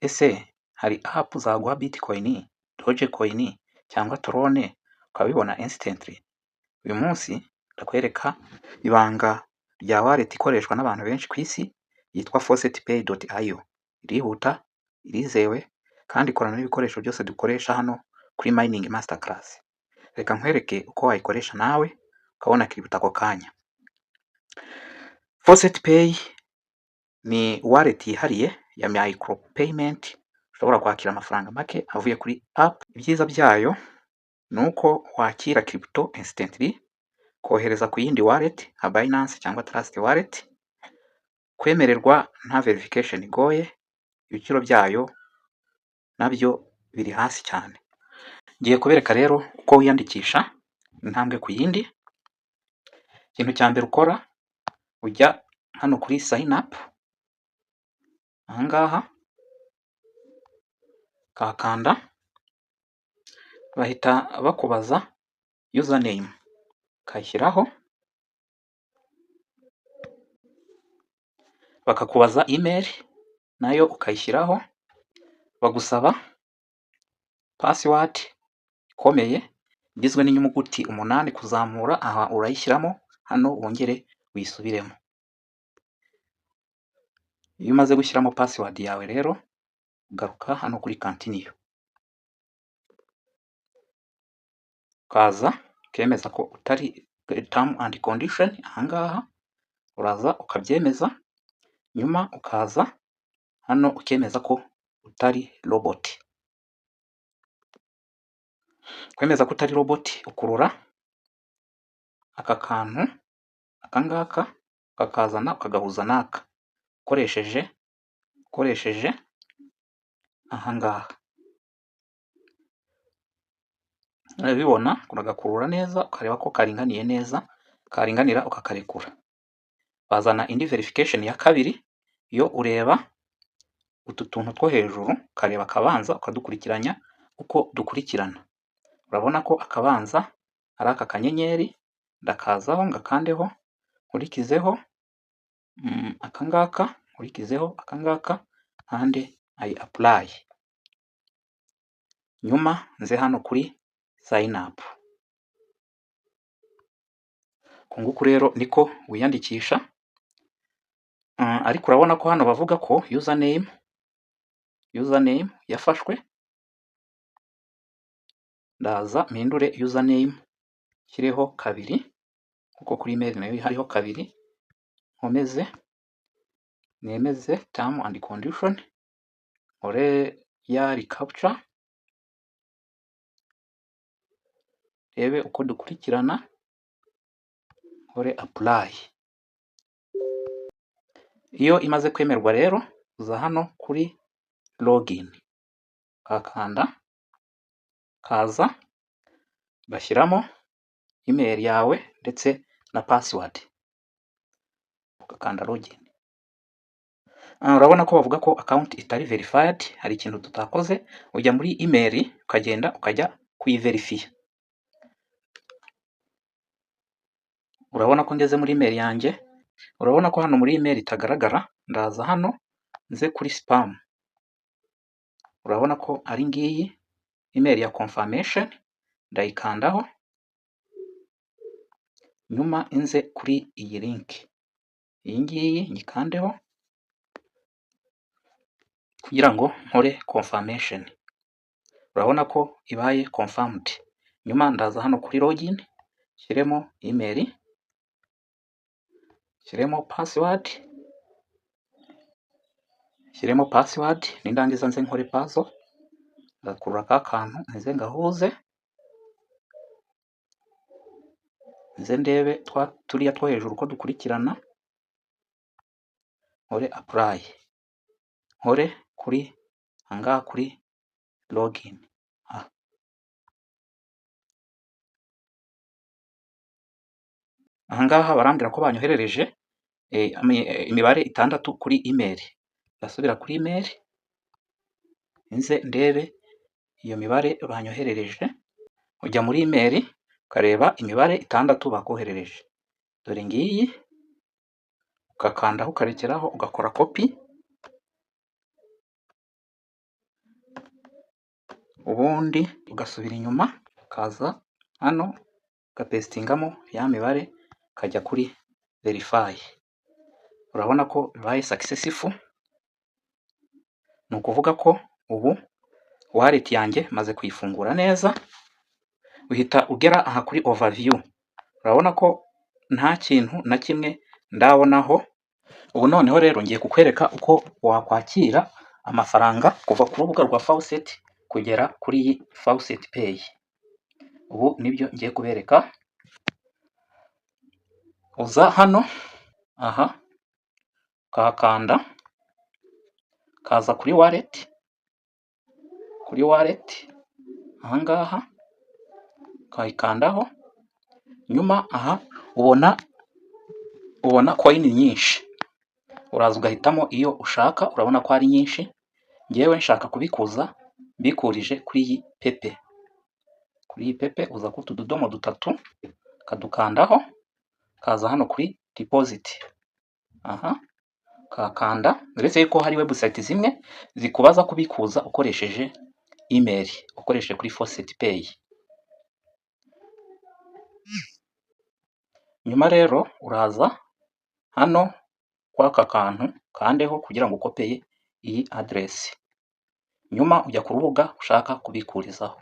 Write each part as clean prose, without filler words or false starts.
ese hari app zaguha Bitcoin, Dogecoin cyangwa Tron ukabibona instantly? Uyu munsi ndakwereka ibanga rya wallet ikoreshwa n'abantu benshi ku isi yitwa faucetpay.io. irihuta, irizewe kandi ikorana n'ibikoresho byose dukoresha hano kuri Mining Masterclass. Reka nkwereke uko wayikoresha nawe ukabona kiributa ako kanya. Faucetpay ni wallet yihariye ya micropayment, ushobora kwakira amafaranga make avuye kuri app. Ibyiza byayo ni uko wakira crypto instantly, kohereza ku yindi wallet nka Binance cyangwa Trust wallet, kwemererwa nta verification igoye, ibiciro byayo nabyo biri hasi cyane. Ngiye kubereka rero uko wiyandikisha intambwe ku yindi. Ikintu cya mbere ukora, ujya hano kuri sign up, ahangaha kakanda, bahita bakubaza username, kayishyiraho, bakakubaza email nayo ukayishyiraho, bagusaba password ikomeye igizwe n'inyuguti 8 kuzamura, aha urayishyiramo, hano wongere wisubiremo. Iyo umaze gushyiramo password yawe rero, ugaruka hano kuri continue, ukaza ukemeza ko utari term and condition. Ahangaha uraza ukabyemeza, nyuma ukaza hano ukemeza ko utari robot. Kwemeza ko utari robot, ukurura aka kantu akangaka ukakazana ukagahuza naka ukoresheje ahangaha. Urabibona, uragakurura neza ukareba ko karinganiye neza, karinganira ukakarekura. Bazana indi verification ya kabiri, yo ureba utu tuntu two hejuru, kareba akabanza ukadukurikiranya uko dukurikirana. Urabona ko akabanza ari aka kanyenyeri, ndakazaho ngakandeho, nkurikizeho akangaka, nkurikizeho akangaka, hande I apply, nyuma nze hano kuri sign up. Kunguku rero niko wiyandikisha. Ariko urabona ko hano bavuga ko username yafashwe. Ndaza mpindure username kireho 2 kuko kuri email nayo hariho 2, nkomeze nemeze term and condition, ore ya recapture, rebe uko dukurikirana, ore apply. Iyo imaze kwemerwa rero, uza hano kuri login, kakanda, kaza bashyiramo email yawe ndetse na password, ukakanda login. Urabona ko bavuga ko account itari verified, hari ikintu tutakoze. Ujya muri email ukagenda ukajya kuyiverifya. Urabona ko ngeze muri email yanjye, urabona ko hano muri email itagaragara. Ndaza hano nze kuri spam, urabona ko ari ngiyi email ya confirmation, ndayikandaho, nyuma inze kuri iyi link, iyi ngiyi nyikandeho kugira ngo nkore confirmation. Urabona ko ibaye confirmed. Nyuma ndaza hano kuri login, shyiremo email, shyiremo password, nindangiza nze nkore puzzle, ndakurura ka kantu nze ngahuze, nze ndebe turiya two hejuru ko dukurikirana, nkore apply, nkore kuri ahangaha kuri login. Ahangaha barambwira ko banyoherereje imibare 6 kuri email. Ndasubira kuri email, nze ndebe iyo mibare banyoherereje. Ujya muri email ukareba imibare 6 bakoherereje, dore ngiyi, ukakandaho ukarekeraho, ugakora copy, ubundi ugasubira inyuma ukaza hano ugapesitingamo ya mibare ukajya kuri verify. Urabona ko bibaye successful, ni ukuvuga ko ubu wallet yanjye maze kuyifungura neza. Uhita ugera aha kuri overview, urabona ko nta kintu na kimwe ndabonaho. Ubu noneho rero ngiye kukwereka uko wakwakira amafaranga kuva ku rubuga rwa Faucet kugera kuri iyi Faucet Pay. Ubu nibyo ngiye kubereka. Uza hano aha ukahakanda, kaza kuri wallet ahangaha ukayikandaho. Nyuma aha ubona coin nyinshi, uraza ugahitamo iyo ushaka. Urabona ko ari nyinshi. Ngewe nshaka kubikuza mbikurije kuri iyi pepe. Kuri iyi pepe uza ku tudomo dutatu kadukandaho, kaza hano kuri deposit. Aha kakanda. Uretse ko hari website zimwe zikubaza kubikuza ukoresheje email, ukoresheje kuri Faucet Pay. Nyuma rero uraza hano kwaka kantu kandeho kugira ngo ukopeye iyi address. Nyuma ujya ku rubuga ushaka kubikurizaho.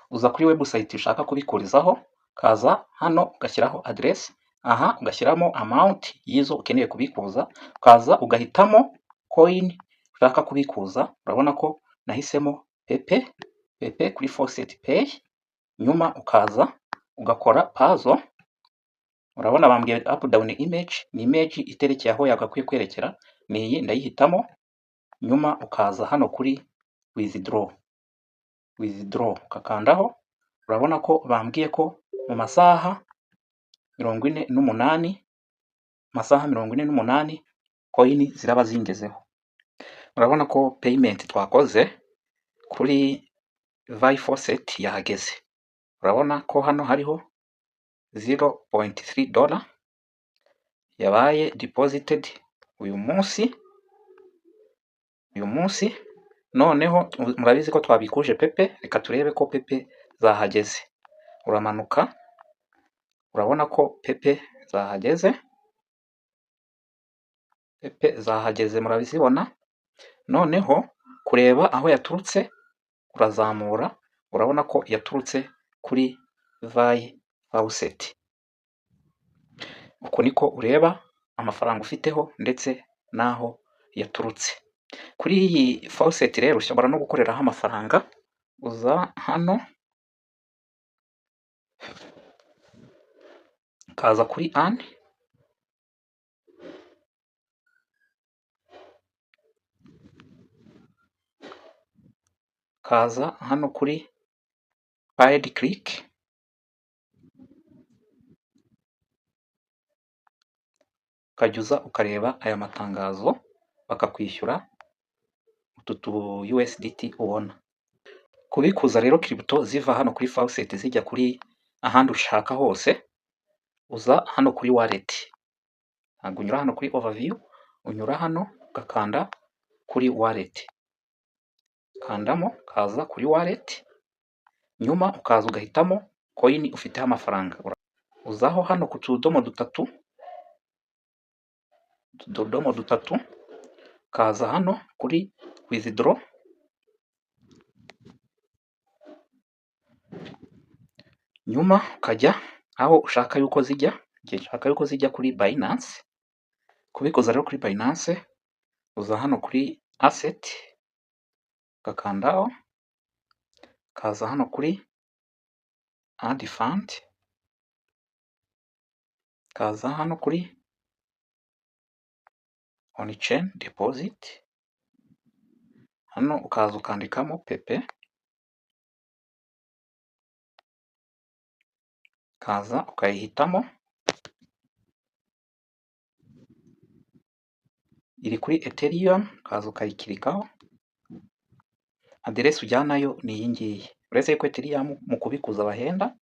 Uza kuri website ushaka kubikurizaho, kaza hano ugashyiraho address. Aha ugashyiramo amount yizo ukeneye kubikuza, kaza ugahitamo coin ushaka kubikuza. Urabona ko nahisemo pepe kuri Faucet Pay. Nyuma ukaza ugakora puzzle. Urabona bambwiye up down image, ni image iterekeye aho yagakwiye kwerekera, ni iyi ndayihitamo. Nyuma ukaza hano kuri withdraw ukakandaho. Urabona ko bambwiye ko mu masaha 48 coin ziraba zingezeho. Urabona ko payment twakoze kuri Faucet yahageze. Urabona ko hano hariho $0.3 yabaye deposited uyu munsi. Noneho murabizi ko twabikuje pepe. Reka turebe ko pepe zahageze. Uramanuka, urabona ko pepe zahageze, murabizibona. Noneho kureba aho yaturutse urazamura, urabona ko yaturutse kuri Faucet. Uko niko ureba amafaranga ufiteho ndetse naho yaturutse. Kuri iyi Faucet rero ushobora no gukoreraho amafaranga. Uza hano kaza kuri earn, kaza hano kuri paid click, ukajya ukareba aya matangazo bakakwishyura utu USDT ubona. Kubikuza rero crypto ziva hano kuri Faucet zijya kuri ahandi ushaka hose, uza hano kuri wallet. Ntabwo unyura hano kuri overview, unyura hano ugakanda kuri wallet. Kandamo, kaza kuri wallet. Nyuma ukaza ugahitamo coin ufiteho amafaranga. Uzaho hano ku tudomo dutatu, kaza hano kuri withdraw. Nyuma ukajya aho ushaka yuko zijya. Nshaka yuko zijya kuri Binance. Kubikoza rero kuri Binance, uza hano kuri asset ugakandaho, kaza hano kuri add fund, kaza hano kuri on chain deposit. Hano ukaza ukandikamo pepe, kaza ukayihitamo. Iri kuri Ethereum, kaza ukayikirikaho. Aderesi ujyanayo ni iyi ngiyi. Uretse ko Ethereum mu kubikuza bahenda.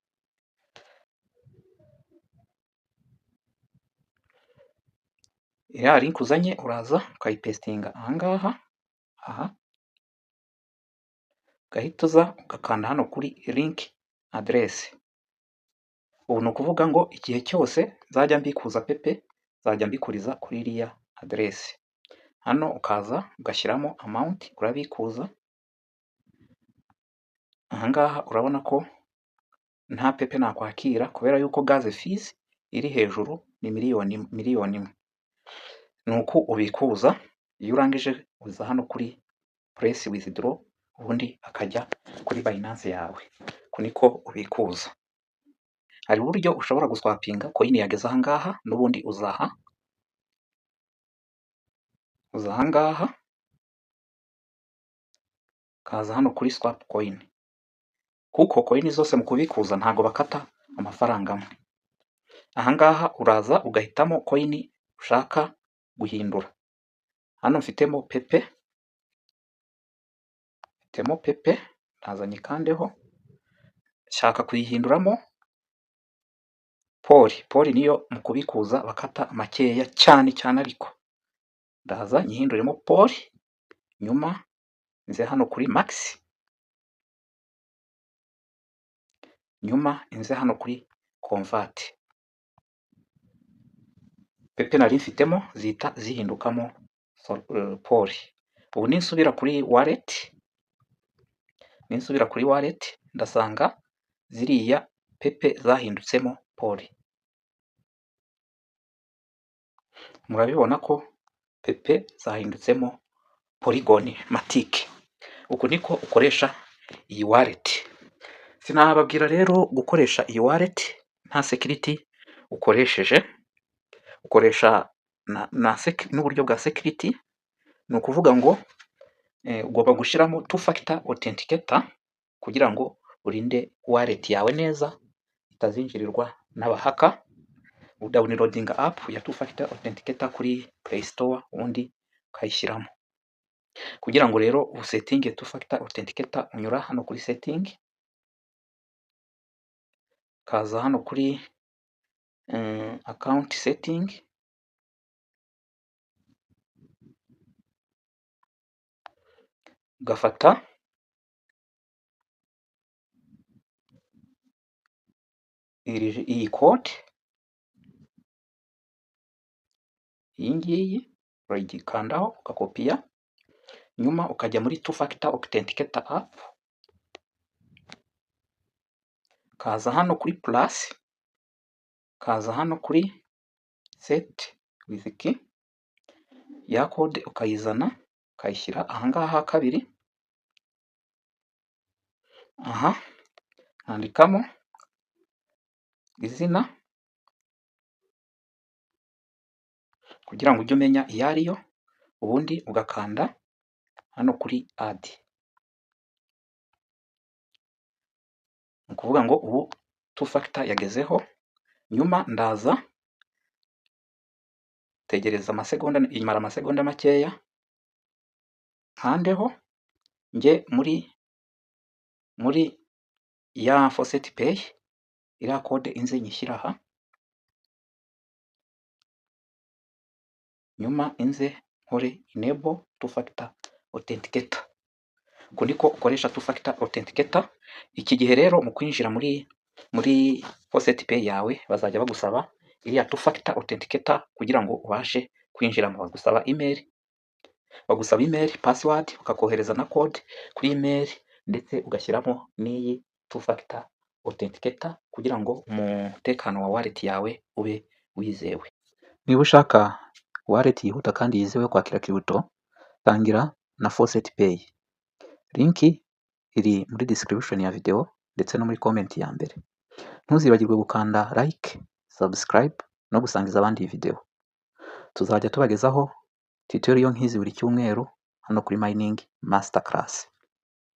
Ya link uzanye uraza ukayipestinga ahangaha. Aha ugahita uza ugakanda hano kuri link address. Ubu ni ukuvuga ngo igihe cyose nzajya mbikuza pepe nzajya mbikuriza kuri iriya address. Hano ukaza ugashyiramo amount urabikuza. Ahangaha urabona ko nta pepe nakwakira kubera yuko gaze fees iri hejuru ni miliyoni imwe. Nuko ubikuza, iyo urangije uza hano kuri press withdraw ubundi akajya kuri Binance yawe. Uko niko ubikuza. Hari uburyo ushobora guswapinga coin yageze ahangaha, n'ubundi uza ahangaha kaza hano kuri swap coin, kuko coin zose mu kubikuza ntago bakata amafaranga amwe. Ahangaha uraza ugahitamo coin ushaka guhindura. Hano mfitemo pepe, nazanye kandeho, shaka kuyihinduramo poli niyo mu kubikuza bakata makeya cyane ariko ndaza nyihinduremo poli, nyuma nze hano kuri max, nyuma nze hano kuri convert. Pepe nari mfitemo zita zihindukamo poli. Ubu ninsubira kuri wallet ndasanga ziriya pepe zahindutsemo poli. Murabibona ko pepe zahindutsemo Polygon Matic. Uku niko ukoresha iyi wallet. Sinababwira rero gukoresha iyi wallet nta security ukoresheje. Ukoresha n'uburyo bwa security. Ni ukuvuga ngo ugomba gushyiramo two factor authenticator kugira ngo urinde wallet yawe neza itazinjirirwa n'abahaka. Downloading app ya two factor authenticator kuri Play Store ubundi ukayishyiramo. Kugira ngo rero usettinge two factor authenticator unyura hano kuri setting, kaza hano kuri account setting, ugafata iyi code, iyi ngiyi urayikandaho ugakopiya, nyuma ukajya muri two factor authenticator app, kaza hano kuri plus, kaza hano kuri set with key, ya code ukayizana ukayishyira ahangaha kabiri. Aha handikamo izina kugira ngo ujye umenya iyo ariyo, ubundi ugakanda hano kuri add. Ni ukuvuga ngo ubu two factor yagezeho. Nyuma ndaza tegereza amasegonda, imara amasegonda makeya, nkandeho njye muri ya Faucet Pay, iriya code inze nyishyira aha, nyuma inze nkore enable two factor authenticator. Uko niko ukoresha two factor authenticator. Iki gihe rero mu kwinjira muri Faucet Pay yawe bazajya bagusaba iriya two factor authenticator kugira ngo ubashe kwinjiramo. Bagusaba email, password, ukakohereza na code kuri email, ndetse ugashyiramo n'iyi two factor authenticator kugira ngo umutekano wa wallet yawe ube wizewe. Niba ushaka wallet yihuta kandi yizewe kwakira crypto, tangira na Faucet Pay. Link iri muri description ya video ndetse no muri comment ya mbere. Ntuzibagirwe gukanda like, subscribe no gusangiza abandi iyi video. Tuzajya tubagezaho tutorial nk'izi buri cyumweru hano kuri Mining Masterclass.